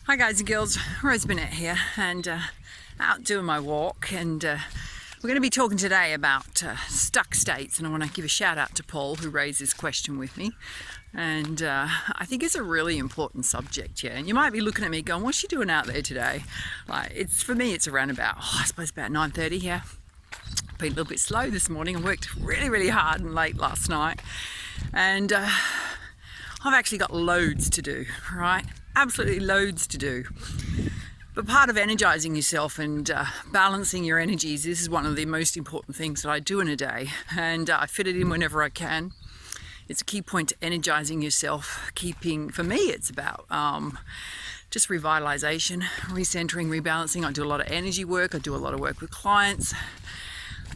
Hi guys and girls, Rose Burnett here, and out doing my walk, and we're going to be talking today about stuck states, and I want to give a shout out to Paul who raised this question with me, and I think it's a really important subject, yeah. And you might be looking at me going, what's she doing out there today? Like, for me it's around about, I suppose about 9:30 here. Been a little bit slow this morning. I worked really hard and late last night, and I've actually got loads to do, right? Absolutely loads to do. But part of energizing yourself and balancing your energies, this is one of the most important things that I do in a day, and I fit it in whenever I can. It's a key point to energizing yourself, for me it's about just revitalization, recentering, rebalancing. I do a lot of energy work, I do a lot of work with clients.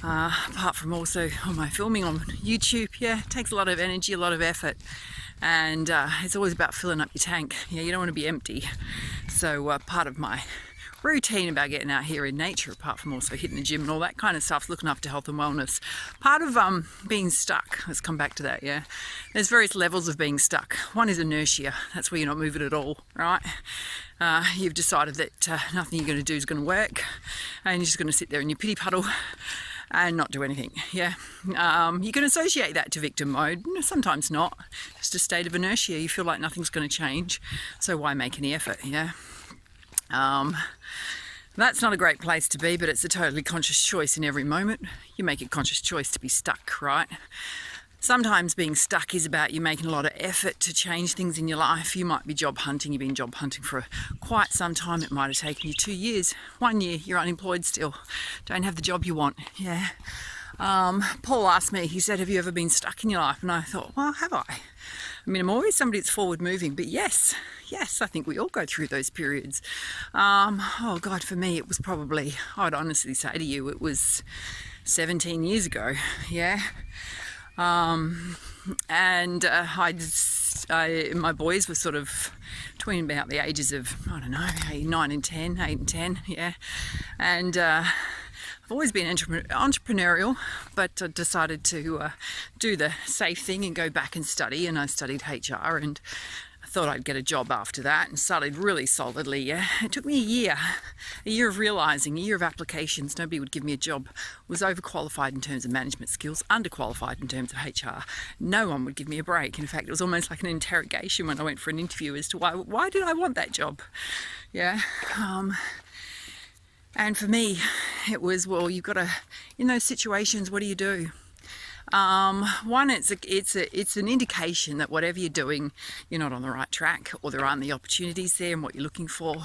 Apart from also on my filming on YouTube, yeah, it takes a lot of energy, a lot of effort, and it's always about filling up your tank. Yeah, you don't want to be empty. So part of my routine about getting out here in nature, apart from also hitting the gym and all that kind of stuff, looking after health and wellness. Part of being stuck, let's come back to that, yeah. There's various levels of being stuck. One is inertia, that's where you're not moving at all, right? You've decided that nothing you're going to do is going to work, and you're just going to sit there in your pity puddle and not do anything, yeah. You can associate that to victim mode, sometimes not. Just a state of inertia, you feel like nothing's going to change, so why make any effort, yeah. That's not a great place to be, but it's a totally conscious choice in every moment. You make a conscious choice to be stuck, right? Sometimes being stuck is about you making a lot of effort to change things in your life. You might be job hunting, you've been job hunting for quite some time. It might have taken you 2 years, 1 year, you're unemployed still, don't have the job you want, yeah. Paul asked me, he said, have you ever been stuck in your life? And I thought, well, have I? I mean, I'm always somebody that's forward moving, but yes, I think we all go through those periods. Oh God, for me, it was probably, I'd honestly say to you, it was 17 years ago, yeah. My boys were sort of between about the ages of, I don't know, 8 and 10, yeah. And I've always been entrepreneurial, but I decided to do the safe thing and go back and study, and I studied HR, and I thought I'd get a job after that, and started really solidly, yeah. It took me a year of realising, a year of applications. Nobody would give me a job. Was overqualified in terms of management skills, underqualified in terms of HR. No one would give me a break. In fact, it was almost like an interrogation when I went for an interview as to why did I want that job, yeah. And for me, it was, well, you've got to, in those situations, what do you do? One, it's an indication that whatever you're doing, you're not on the right track, or there aren't the opportunities there and what you're looking for.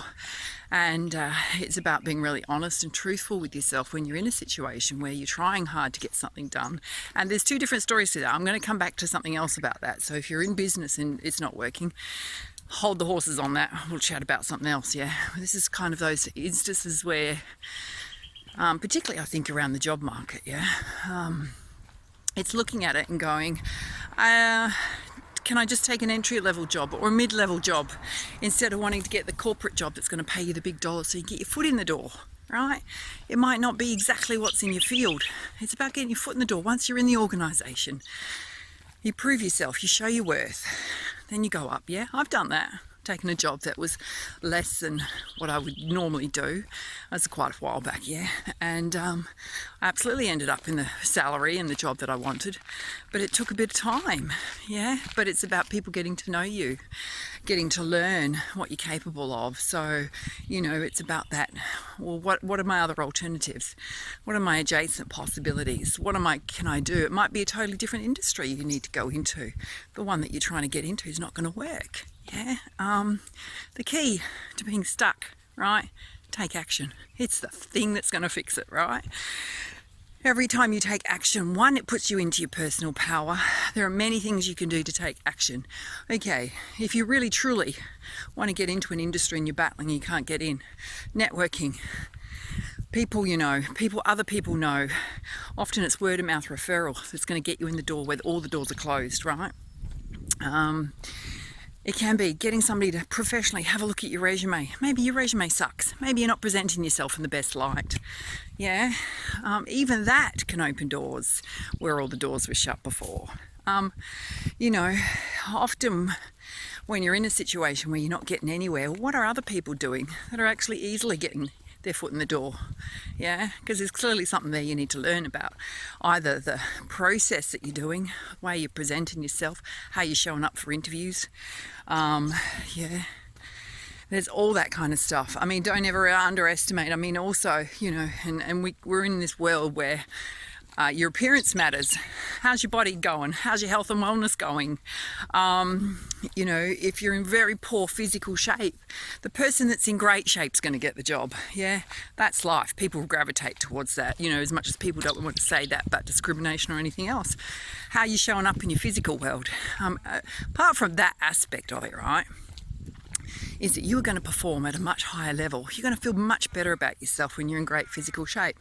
And it's about being really honest and truthful with yourself when you're in a situation where you're trying hard to get something done. And there's two different stories to that. I'm going to come back to something else about that. So if you're in business and it's not working, hold the horses on that. We'll chat about something else, yeah. This is kind of those instances where, particularly I think around the job market, yeah. It's looking at it and going, can I just take an entry-level job or a mid-level job instead of wanting to get the corporate job that's going to pay you the big dollar so you can get your foot in the door, right? It might not be exactly what's in your field. It's about getting your foot in the door. Once you're in the organisation, you prove yourself, you show your worth, then you go up, yeah? I've done that. Taken a job that was less than what I would normally do. That's quite a while back, yeah. And I absolutely ended up in the salary and the job that I wanted, but it took a bit of time, yeah. But it's about people getting to know you, getting to learn what you're capable of. So, you know, it's about that. Well, what are my other alternatives? What are my adjacent possibilities? Can I do? It might be a totally different industry you need to go into. The one that you're trying to get into is not going to work. Yeah, the key to being stuck, right? Take action. It's the thing that's going to fix it, right? Every time you take action, one, it puts you into your personal power. There are many things you can do to take action. Okay, if you really truly want to get into an industry and you're battling and you can't get in, networking. People you know, other people know. Often it's word of mouth referral that's going to get you in the door where all the doors are closed, right? It can be getting somebody to professionally have a look at your resume. Maybe your resume sucks. Maybe you're not presenting yourself in the best light. Yeah, even that can open doors where all the doors were shut before. You know, often when you're in a situation where you're not getting anywhere, what are other people doing that are actually easily getting their foot in the door? Yeah, because there's clearly something there you need to learn about. Either the process that you're doing, the way you're presenting yourself, how you're showing up for interviews. Yeah, there's all that kind of stuff. I mean, don't ever underestimate. I mean, also, you know, and we're in this world where your appearance matters. How's your body going? How's your health and wellness going? You know, if you're in very poor physical shape, the person that's in great shape is going to get the job. Yeah, that's life. People gravitate towards that, you know, as much as people don't want to say that about discrimination or anything else. How are you showing up in your physical world? Apart from that aspect of it, right, is that you are going to perform at a much higher level. You're going to feel much better about yourself when you're in great physical shape.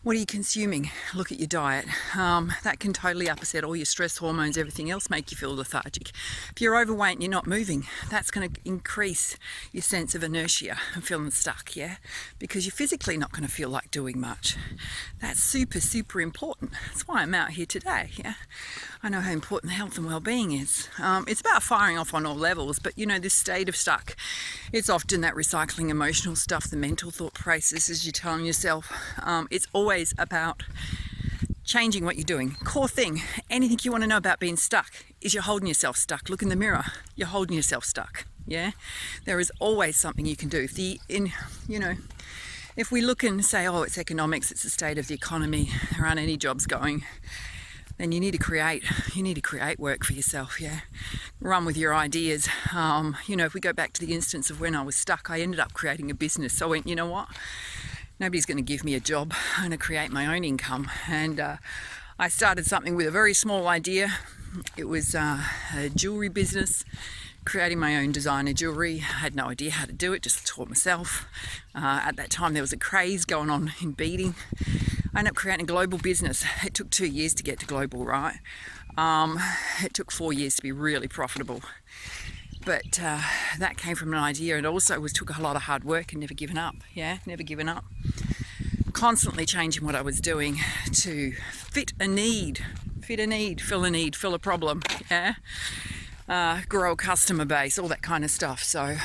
What are you consuming? Look at your diet. That can totally upset all your stress hormones, everything else, make you feel lethargic. If you're overweight and you're not moving, that's going to increase your sense of inertia and feeling stuck, yeah? Because you're physically not going to feel like doing much. That's super, super important. That's why I'm out here today, yeah? I know how important health and well-being is. It's about firing off on all levels, but you know, this state of stuck, it's often that recycling emotional stuff, the mental thought processes you're telling yourself. It's always about changing what you're doing. Core thing, anything you want to know about being stuck is you're holding yourself stuck. Look in the mirror, you're holding yourself stuck. Yeah, there is always something you can do. If we look and say, oh, it's economics, it's the state of the economy, there aren't any jobs going, then you need to create work for yourself. Yeah, run with your ideas. If we go back to the instance of when I was stuck, I ended up creating a business. So I went, you know what, nobody's going to give me a job. I'm going to create my own income. And I started something with a very small idea. It was a jewelry business, creating my own designer jewelry. I had no idea how to do it, just taught myself. At that time there was a craze going on in beading. I ended up creating a global business. It took 2 years to get to global, right? It took 4 years to be really profitable. But that came from an idea, and also took a lot of hard work and never given up. Yeah, never given up. Constantly changing what I was doing to fit a need, fill a problem. Yeah, grow a customer base, all that kind of stuff. So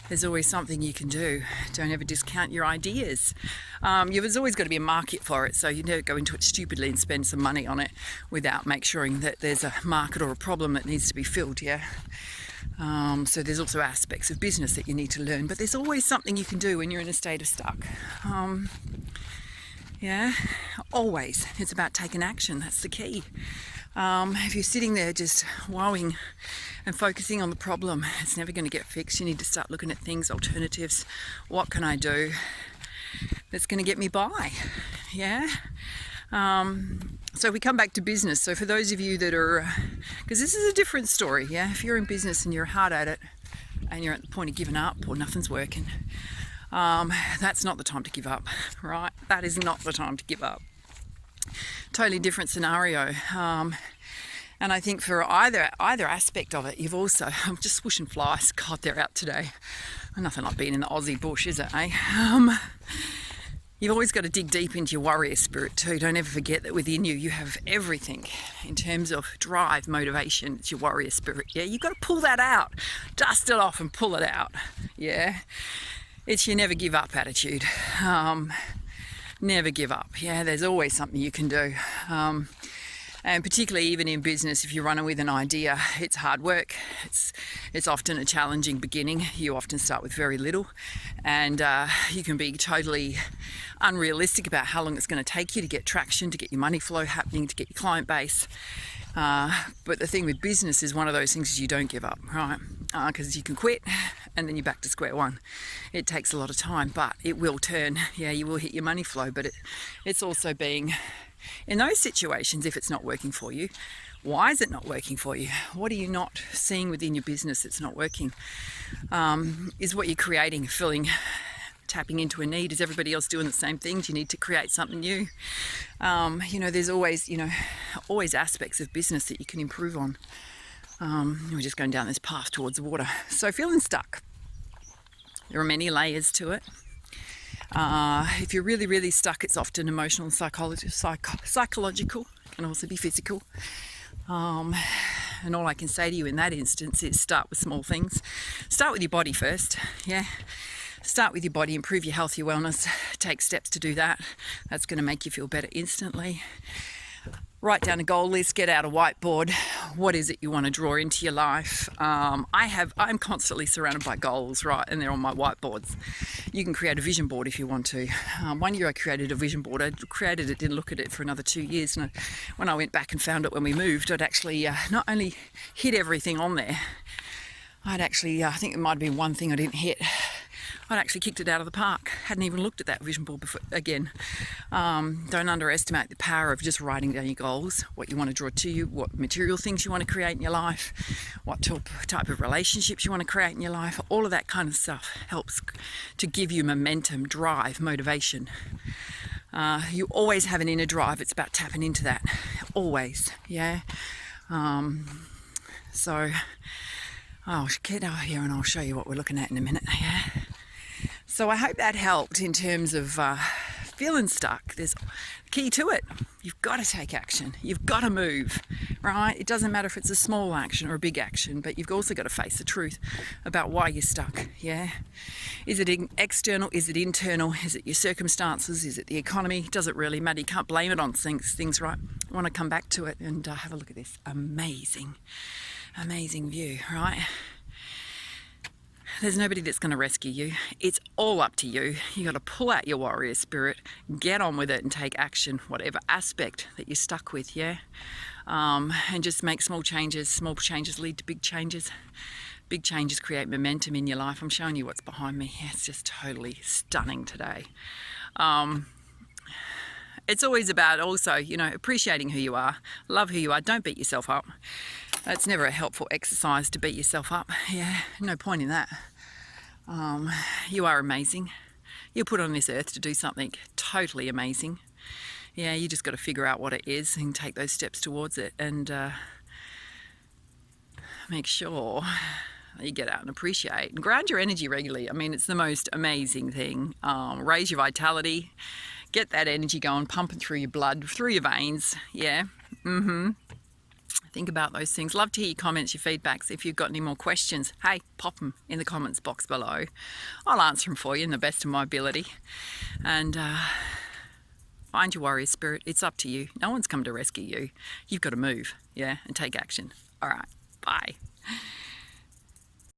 there's always something you can do. Don't ever discount your ideas. There's always got to be a market for it, so you never go into it stupidly and spend some money on it without make sure that there's a market or a problem that needs to be filled, yeah? So there's also aspects of business that you need to learn, but there's always something you can do when you're in a state of stuck. Yeah, always. It's about taking action, that's the key. If you're sitting there just wowing and focusing on the problem, it's never going to get fixed. You need to start looking at things, alternatives. What can I do that's going to get me by? Yeah. So we come back to business. So for those of you that are, because this is a different story, yeah. If you're in business and you're hard at it and you're at the point of giving up or nothing's working, that's not the time to give up, right? That is not the time to give up. Totally different scenario. And I think for either aspect of it, you've also, I'm just swooshing flies. God, they're out today. Nothing like being in the Aussie bush, is it, eh? You've always got to dig deep into your warrior spirit too. Don't ever forget that within you have everything in terms of drive, motivation. It's your warrior spirit. Yeah, you've got to pull that out, dust it off and pull it out. Yeah, it's your never give up attitude. Never give up. Yeah, there's always something you can do. And particularly even in business, if you're running with an idea, it's hard work. It's often a challenging beginning. You often start with very little, and you can be totally unrealistic about how long it's going to take you to get traction, to get your money flow happening, to get your client base. But the thing with business is one of those things is you don't give up, right? Because you can quit and then you're back to square one. It takes a lot of time, but it will turn. Yeah, you will hit your money flow, but it's also being in those situations, if it's not working for you, why is it not working for you? What are you not seeing within your business that's not working? Is what you're creating, tapping into a need? Is everybody else doing the same thing? Do you need to create something new? There's always aspects of business that you can improve on. We're just going down this path towards the water. So feeling stuck, there are many layers to it. If you're really, really stuck, it's often emotional and psychological. It can also be physical. And all I can say to you in that instance is start with small things. Start with your body first, yeah. Start with your body, improve your health, your wellness, take steps to do that. That's going to make you feel better instantly. Write down a goal list, get out a whiteboard. What is it you want to draw into your life? I'm constantly surrounded by goals, right? And they're on my whiteboards. You can create a vision board if you want to. One year I created a vision board. I created it, didn't look at it for another 2 years. And when I went back and found it when we moved, I'd actually not only hit everything on there, I think it might have been one thing I didn't hit. I'd actually kicked it out of the park. Hadn't even looked at that vision board before. Again, don't underestimate the power of just writing down your goals, what you want to draw to you, what material things you want to create in your life, what type of relationships you want to create in your life. All of that kind of stuff helps to give you momentum, drive, motivation. You always have an inner drive. It's about tapping into that. Always, yeah. So I'll get out here and I'll show you what we're looking at in a minute, yeah. So I hope that helped in terms of feeling stuck. There's a key to it. You've got to take action. You've got to move, right? It doesn't matter if it's a small action or a big action, but you've also got to face the truth about why you're stuck, yeah? Is it external? Is it internal? Is it your circumstances? Is it the economy? Does it really matter? You can't blame it on things, right? I want to come back to it and have a look at this amazing view, right? There's nobody that's going to rescue you. It's all up to you. You got to pull out your warrior spirit, get on with it and take action, whatever aspect that you're stuck with, yeah? And just make small changes. Small changes lead to big changes. Big changes create momentum in your life. I'm showing you what's behind me. Yeah, it's just totally stunning today. It's always about also, appreciating who you are, love who you are. Don't beat yourself up. That's never a helpful exercise to beat yourself up. Yeah, no point in that. You are amazing. You're put on this earth to do something totally amazing. Yeah, you just got to figure out what it is and take those steps towards it and make sure you get out and appreciate and ground your energy regularly. I mean, it's the most amazing thing. Raise your vitality, get that energy going, pumping through your blood, through your veins. Yeah. Think about those things. Love to hear your comments, your feedbacks. If you've got any more questions, hey, pop them in the comments box below. I'll answer them for you in the best of my ability. And find your warrior spirit. It's up to you. No one's come to rescue you. You've got to move, yeah, and take action. All right, bye.